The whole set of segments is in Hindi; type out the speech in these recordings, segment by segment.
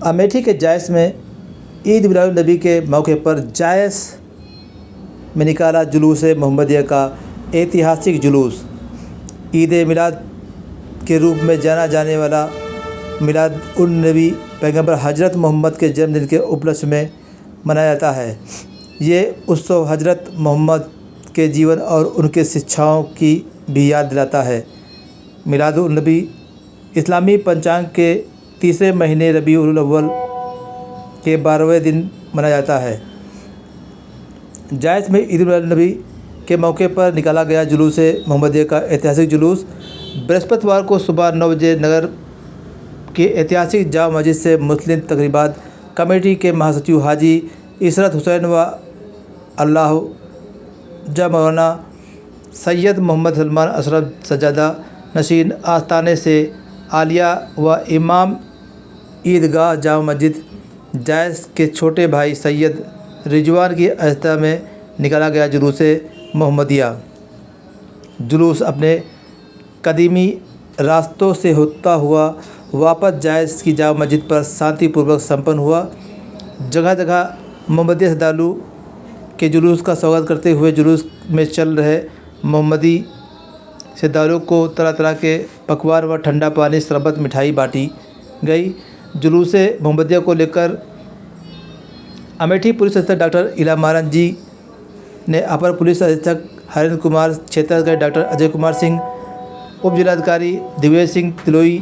अमेठी के जायस में ईद मिलादुन नबी के मौके पर जायस में निकाला जुलूस मोहम्मदिया का ऐतिहासिक जुलूस। ईद मिलाद के रूप में जाना जाने वाला मिलाद उन नबी पैगंबर हज़रत मोहम्मद के जन्मदिन के उपलक्ष्य में मनाया जाता है। ये उत्सव हज़रत मोहम्मद के जीवन और उनके शिक्षाओं की भी याद दिलाता है। मिलाद उन नबी इस्लामी पंचांग के तीसरे महीने रबीउल अव्वल के 12वें दिन मनाया जाता है। जायस में ईद मिलाद नबी के मौके पर निकाला गया जुलूस मोहम्मदिया का ऐतिहासिक जुलूस बृहस्पतिवार को सुबह 9 बजे नगर के ऐतिहासिक जामा मस्जिद से मुस्लिम तकरीबात कमेटी के महासचिव हाजी इशरत हुसैन व अल्लाह मौलाना सैयद मोहम्मद सलमान अशरफ सज्जादा नशीन आस्थाने से आलिया व इमाम ईदगाह जामा मस्जिद जायस के छोटे भाई सैयद रिजवान की अध्यक्षता में निकाला गया जुलूस मोहम्मदिया। जुलूस अपने कदीमी रास्तों से होता हुआ वापस जायस की जामा मस्जिद पर शांतिपूर्वक संपन्न हुआ। जगह जगह मोहम्मदिया श्रद्धालु के जुलूस का स्वागत करते हुए जुलूस में चल रहे मोहम्मदी श्रद्धालुओं को तरह तरह के पकवान व ठंडा पानी शरबत मिठाई बांटी गई। जुलूस मोहम्मदिया को लेकर अमेठी पुलिस अधीक्षक डॉक्टर इला महाराज जी ने अपर पुलिस अधीक्षक हरेंद्र कुमार, क्षेत्राधिकारी डॉक्टर अजय कुमार सिंह, उप जिलाधिकारी दिव्य सिंह तिलोई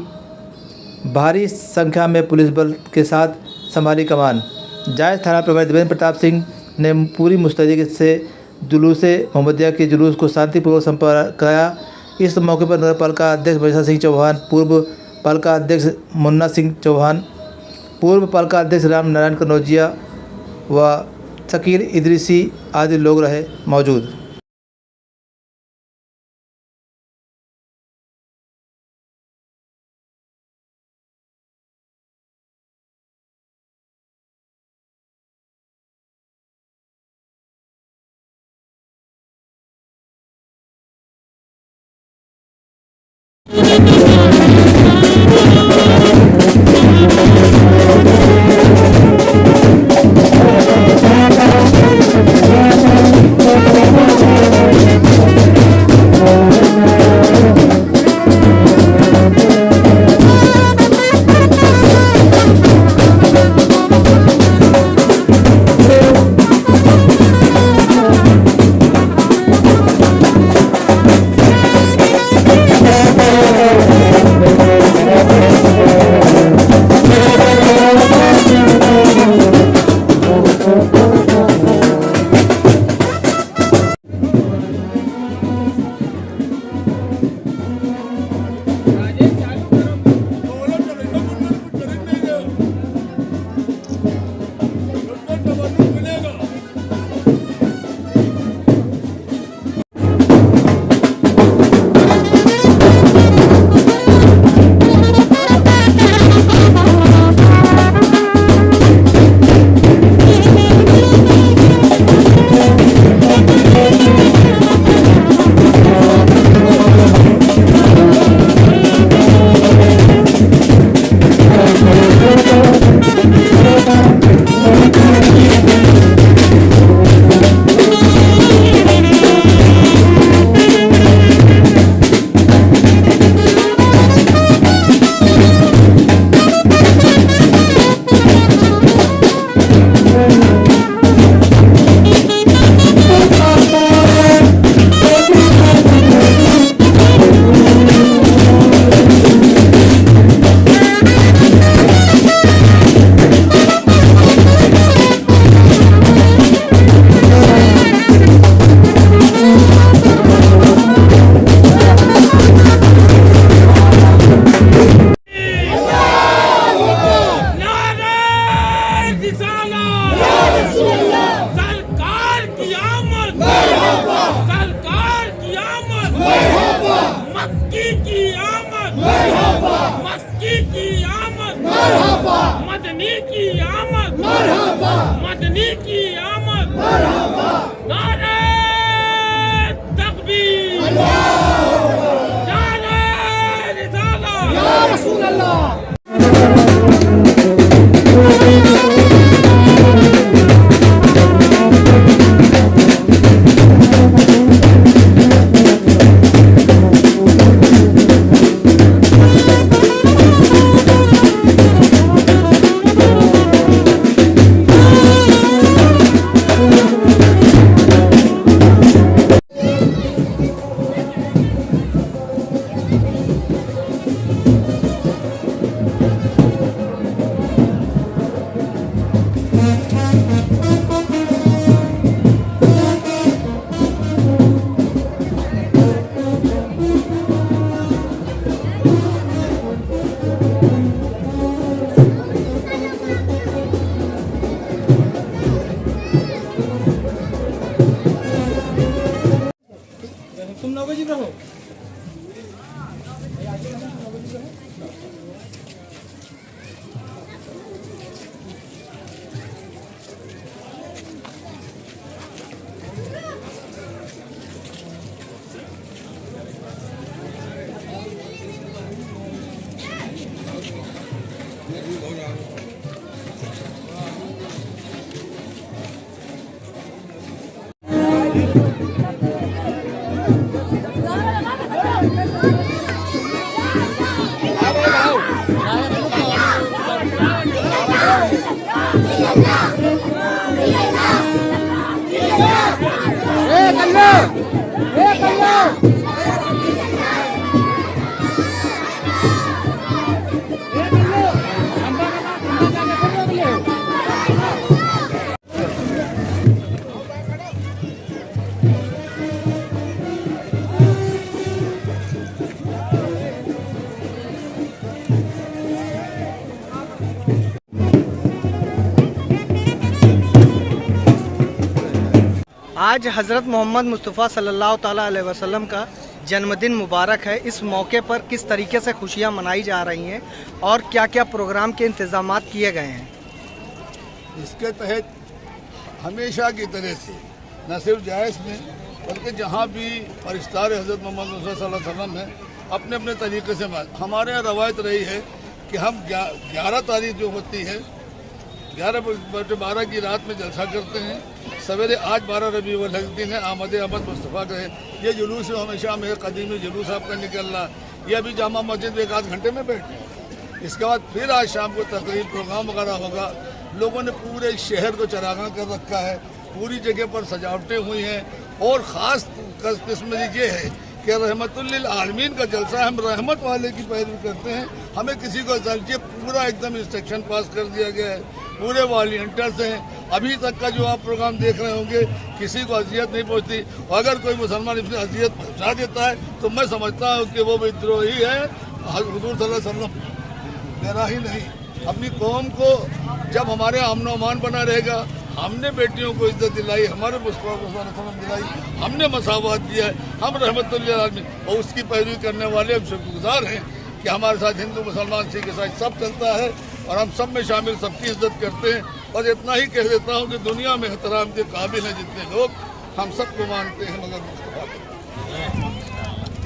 भारी संख्या में पुलिस बल के साथ संभाली कमान। जायस थाना प्रभारी देवेंद्र प्रताप सिंह ने पूरी मुस्तैदी से जुलूस मोहम्मदिया के जुलूस को शांतिपूर्वक संपन्न कराया। इस मौके पर नगर पालिका अध्यक्ष मनीषा सिंह चौहान, पूर्व पालिका अध्यक्ष मुन्ना सिंह चौहान, पूर्व पालिका अध्यक्ष राम नारायण कनौजिया व शकील इदरीसी आदि लोग रहे मौजूद। मदनी की आमद, मदनी की आमद, नारे तकबीर, नारे रिसालत, या रसूल अल्लाह। तुम नवजीत रहो। आज हज़रत मोहम्मद मुस्तफ़ा सल्लल्लाहु ताला अलैहि वसल्लम का जन्मदिन मुबारक है। इस मौके पर किस तरीके से खुशियां मनाई जा रही हैं और क्या क्या प्रोग्राम के इंतजामात किए गए हैं? इसके तहत हमेशा की तरह से न सिर्फ जायज़ में बल्कि जहाँ भी फरिश्तार हज़रत मोहम्मद मुस्तफ़ा सल्लल्लाहु अलैहि वसल्लम हैं अपने अपने तरीके से हमारे यहाँ रवायत रही है कि हम 11 तारीख जो होती है 11/12 की रात में जलसा करते हैं। सवेरे आज 12 रबीउल अव्वल दिन है, आमद अहमद मुस्तफ़ा का है। ये जुलूस हमेशा में कदीमी जुलूस आपका निकलना, ये अभी जामा मस्जिद में 1 आध घंटे में बैठे। इसके बाद फिर आज शाम को तकरीब प्रोग्राम वगैरह होगा। लोगों ने पूरे शहर को चरागां कर रखा है, पूरी जगह पर सजावटें हुई हैं और ख़ास किस्म ये है कि रहमतुल्लिल आलमीन का जलसा है। हम रहमत वाले की पैरवी करते हैं, हमें किसी को ये पूरा एकदम इंस्ट्रक्शन पास कर दिया गया है। पूरे वॉलंटियर्स हैं। अभी तक का जो आप प्रोग्राम देख रहे होंगे किसी को अजियत नहीं पहुंचती, और अगर कोई मुसलमान इसमें अजियत पहुंचा देता है तो मैं समझता हूं कि वो विद्रोही है। हुजूर सल्लल्लाहु अलैहि वसल्लम मेरा ही नहीं, अपनी कौम को जब हमारे अमन अमान बना रहेगा, हमने बेटियों को इज्जत दिलाई, हमारे मुस्तफा वसल्लम दिलाई, हमने मसावत दिया है, हम रहमतुल लिल आलमीन और उसकी पैरवी करने वाले हम शुक्रगुजार हैं कि हमारे साथ हिंदू मुसलमान सिख ईसाई सब चलता है और हम सब में शामिल, सबकी इज्जत करते हैं। और इतना ही कह देता हूँ कि दुनिया में एहतराम के काबिल हैं जितने लोग, हम सबको मानते हैं मगर मुस्तफा को।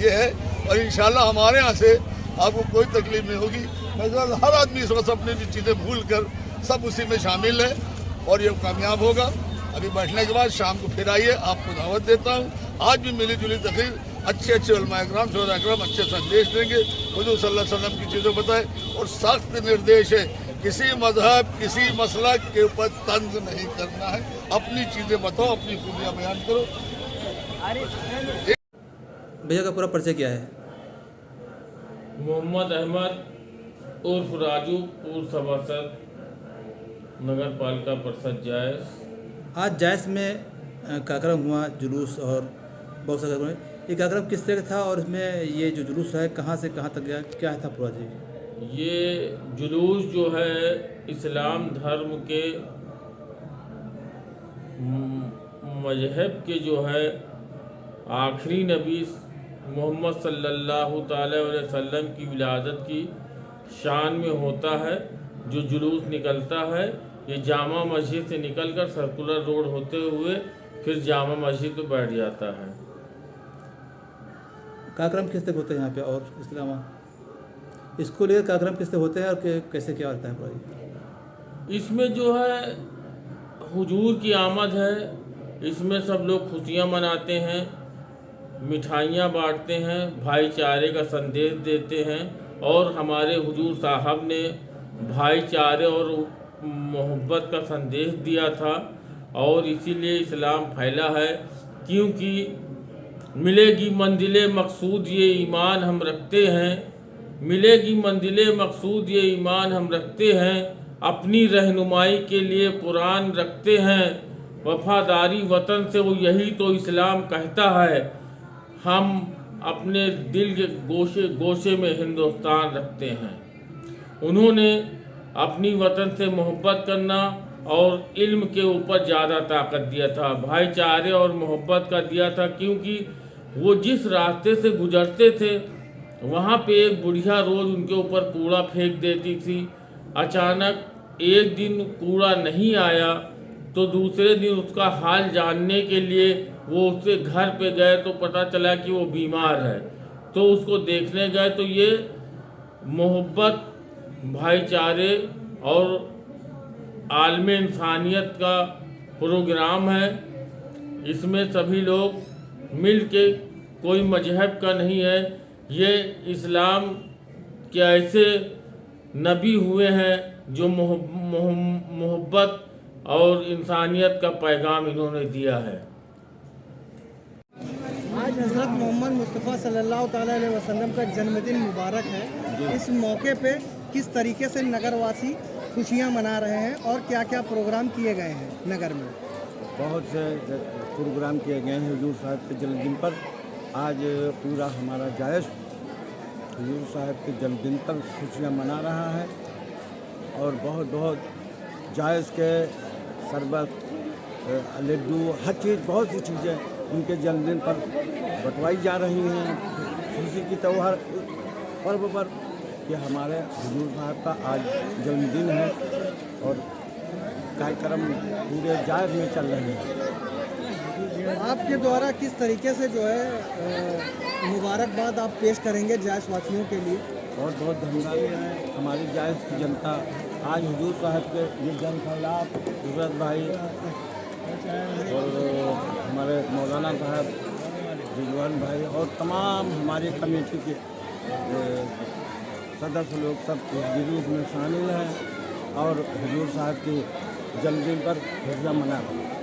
ये है और इंशाल्लाह हमारे यहाँ से आपको कोई तकलीफ नहीं होगी। मैं हर आदमी इस वक्त अपनी भी चीज़ें भूल कर सब उसी में शामिल है और ये कामयाब होगा। अभी बैठने के बाद शाम को फिर आइए, आपको दावत देता हूँ। आज भी मिली जुली तकरीर, अच्छे उलमाए किराम शोहरा किराम अच्छे संदेश देंगे, हुजूर सल्लल्लाहु अलैहि वसल्लम की चीज़ें बताए और सख्त निर्देश है किसी मजहब किसी मसलक के ऊपर तंज नहीं करना है। अपनी चीज़ें बताओ, अपनी खूबियाँ बयान करो। भैया का पूरा परिचय क्या है? मोहम्मद अहमद उर्फ राजू, पूर्व सभासद नगर पालिका परिषद जायज़। आज जायज़ में कार्यक्रम हुआ, जुलूस और बहुत सारे कार्यक्रम। ये कार्यक्रम किस तरह था और इसमें ये जो जुलूस है कहाँ से कहाँ तक गया, क्या था पूरा जी? ये जुलूस जो है इस्लाम धर्म के मजहब के जो है आखिरी नबी मोहम्मद सल्लल्लाहु ताला अलैहि वसल्लम की विलादत की शान में होता है। जो जुलूस निकलता है ये जामा मस्जिद से निकलकर सर्कुलर रोड होते हुए फिर जामा मस्जिद पर बैठ जाता है। कार्यक्रम किस तक होते हैं यहाँ पे और इसके अलावा इसको लेकर कार्यक्रम किस तरह होते हैं और कैसे क्या होता है पूरा? इसमें जो है हुजूर की आमद है, इसमें सब लोग खुशियाँ मनाते हैं, मिठाइयाँ बांटते हैं, भाईचारे का संदेश देते हैं और हमारे हुजूर साहब ने भाईचारे और मोहब्बत का संदेश दिया था और इसीलिए इस्लाम फैला है। क्योंकि मिलेगी मंजिले मकसूद ये ईमान हम रखते हैं, मिलेगी मंजिले मकसूद ये ईमान हम रखते हैं, अपनी रहनुमाई के लिए कुरान रखते हैं, वफादारी वतन से वो यही तो इस्लाम कहता है, हम अपने दिल के गोशे गोशे में हिंदुस्तान रखते हैं। उन्होंने अपनी वतन से मोहब्बत करना और इल्म के ऊपर ज़्यादा ताकत दिया था, भाईचारे और मोहब्बत का दिया था। क्योंकि वो जिस रास्ते से गुजरते थे वहाँ पे एक बुढ़िया रोज़ उनके ऊपर कूड़ा फेंक देती थी। अचानक एक दिन कूड़ा नहीं आया तो दूसरे दिन उसका हाल जानने के लिए वो उसके घर पे गए तो पता चला कि वो बीमार है। तो उसको देखने गए तो ये मोहब्बत, भाईचारे और आलमे इंसानियत का प्रोग्राम है। इसमें सभी लोग मिल के, कोई मजहब का नहीं है, ये इस्लाम के ऐसे नबी हुए हैं जो मोहब्बत और इंसानियत का पैगाम इन्होंने दिया है। आज हज़रत मोहम्मद मुस्तफ़ा सल्लल्लाहु ताला अलैहि वसल्लम का जन्मदिन मुबारक है। इस मौके पे किस तरीके से नगरवासी खुशियाँ मना रहे हैं और क्या क्या प्रोग्राम किए गए हैं नगर में? बहुत से प्रोग्राम किए गए हैं हुजूर साहब के जन्मदिन पर। आज पूरा हमारा जायश हुजूर साहब के जन्मदिन पर खुशियाँ मना रहा है और बहुत बहुत जायश के शरबत, लड्डू, हर चीज़, बहुत सी चीज़ें उनके जन्मदिन पर बंटवाई जा रही हैं। खुशी की त्योहार पर्व पर कि हमारे हुजूर साहब का आज जन्मदिन है और कार्यक्रम पूरे जायज में चल रहे हैं। आपके द्वारा किस तरीके से जो है मुबारकबाद आप पेश करेंगे जायश वासियों के लिए? बहुत बहुत धन्यवाद है हमारी जायज की जनता। आज हुजूर साहब के ये जन खिलाफ हजरत भाई और हमारे मौलाना साहब, रिजवान भाई और तमाम हमारी कमेटी के सदस्य लोग सब जुलूस में शामिल हैं और हुजूर साहब के जन्मदिन पर खुशियाँ मना रहे हैं।